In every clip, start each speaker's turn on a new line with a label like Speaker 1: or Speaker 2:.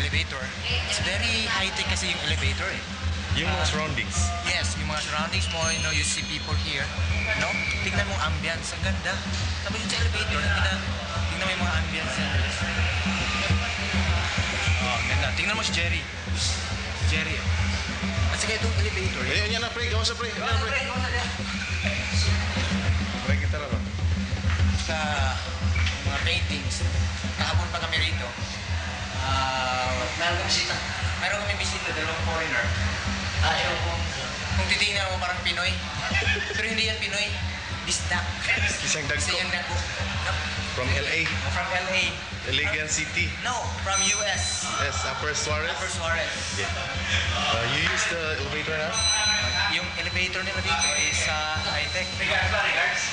Speaker 1: elevator. It's very high-tech kasi yung elevator eh.
Speaker 2: Yung mga surroundings.
Speaker 1: Yes, yung mga surroundings mo, you know, you see people here. No? Tingnan mo ang ambience, ang ganda. Tapos yung sa elevator, tingnan mo yung mga ambience yan. Oh, ang ganda. Tingnan mo si Jerry. Jerry. At saka itong elevator.
Speaker 2: Ayan, yan na, pre. Gawa sa pre. Yan na, pre. Pre, kita na ba?
Speaker 1: Sa mga paintings. Kahapon pa kami rito. Meron kami bisita, dalawang foreigner. Kung titingnan mo parang Pinoy. Pero hindi yan Pinoy. Bisdak.
Speaker 2: Isang dagko.
Speaker 1: Kasi yung dagko.
Speaker 2: From LA.
Speaker 1: From LA.
Speaker 2: Elegant City.
Speaker 1: No, from US.
Speaker 2: Yes, Upper Suarez.
Speaker 1: Upper Suarez.
Speaker 2: You use the elevator now?
Speaker 1: Yung elevator nila dito is high-tech.
Speaker 3: Regards ba? Regards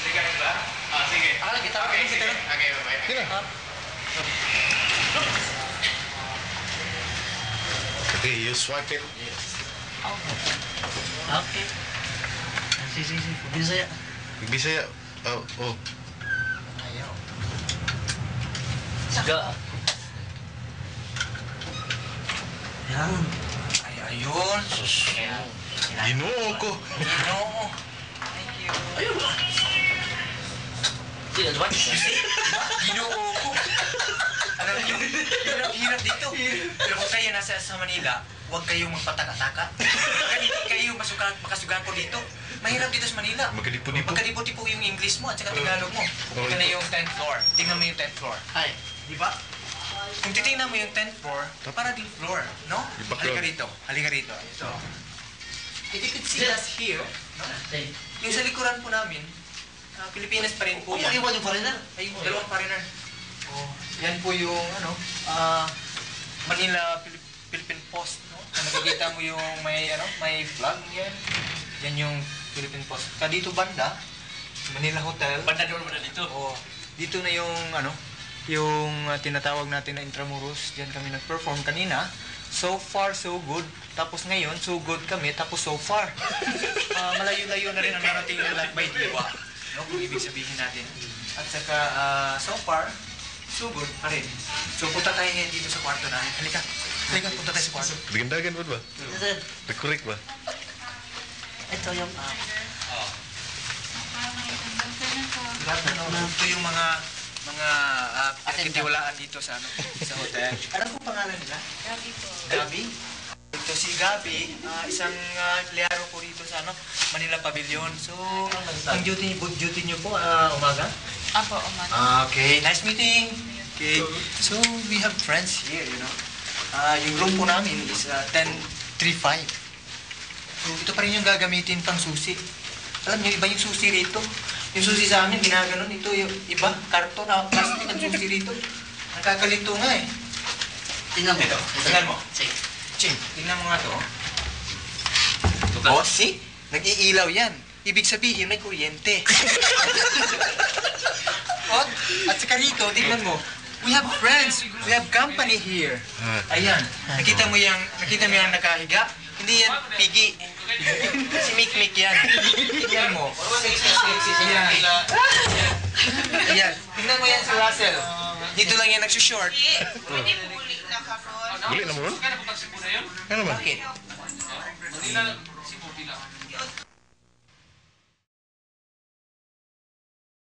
Speaker 3: ba? Sige.
Speaker 1: Akala kita. Okay, sige.
Speaker 3: Okay, bye-bye.
Speaker 2: Sige na. Okay, you swipe it.
Speaker 4: Okay. Sige. Bisaya.
Speaker 2: Bisaya. Oh.
Speaker 1: Ayaw.
Speaker 4: Siga. Yan.
Speaker 1: Ay, ayun.
Speaker 2: Ginoo ko.
Speaker 1: Ginoo. Thank you.
Speaker 4: Ayun. Sige, diba?
Speaker 1: Ginoo ko. Alam niyo, yun ang hirap dito. Pero kung kayo nasa sa Manila, huwag kayong magpataka-taka. Hindi kayo makasugan po dito. Mahirap dito sa Manila.
Speaker 2: Magkalipo-lipo.
Speaker 1: Magkalipo-lipo yung English mo at saka Tagalog mo. Ito na yung 10th floor. Tingnan mo yung 10th floor.
Speaker 4: Ay.
Speaker 1: Di ba? Kung titingnan mo yung 10th floor, para ding floor, no? Halika rito. Halika rito. Ito. If you could see us here, no? Yung sa likuran po namin, Pilipinas pa rin po yan.
Speaker 4: Iwan yung foreigner?
Speaker 1: Ay, dalawang foreigner. Oh, yan po yung, Manila Philippine Post, no? Nakikita mo yung may flag yan. Yan yung Philippine Post. Dito banda, Manila Hotel.
Speaker 4: Banda doon mo na dito.
Speaker 1: Oh, dito na yung, yung tinatawag natin na Intramuros. Diyan kami nag-perform kanina. So far, so good. Tapos ngayon, so good kami. Tapos so far. Malayo-layo na rin ang narating ng Life by Diwa. No? Kung ibig sabihin natin. At saka, so far, so good pa rin. So punta tayo ngayon dito sa kwarto namin. Halika. Halika, punta tayo sa kwarto.
Speaker 2: Digandagan ba?
Speaker 4: Sir.
Speaker 2: Correct ba?
Speaker 4: Ito yung...
Speaker 1: Ito yung mga pinagkitiwalaan dito sa hotel. Alam ko pangalan nila?
Speaker 5: Gabi po.
Speaker 1: Gabi? Ito si Gabi, isang empleyado po dito sa Manila Pavilion. So, ang duty niyo po, umaga?
Speaker 5: Apo, umaga.
Speaker 1: Okay, nice meeting. Okay, so we have friends here, you know. Yung room po namin is 1035. So, ito pa rin yung gagamitin pang susi. Alam niyo, iba yung susi rito. Yung susi sa amin, ginaganon. Ito yung iba, karton, plastic ang susi rito. Nakakalito nga eh.
Speaker 4: Tingnan mo.
Speaker 1: Ito, tingnan mo.
Speaker 4: Sige.
Speaker 1: Ching, tingnan mo nga to. Oh, see? Nag-iilaw yan. Ibig sabihin, may kuryente. Oh, at saka rito, tingnan mo. We have friends. We have company here. Ayan. Nakita mo yung nakahiga? Hindi yan Piggy. Si Mikmik yan. Tingnan mo. Ayan. Ayan. Tingnan mo yan si Russell. Dito lang yan nagsushort.
Speaker 5: Pwede po ulit na kapon.
Speaker 2: Guli na mo ron? Ano ba?
Speaker 1: Bakit?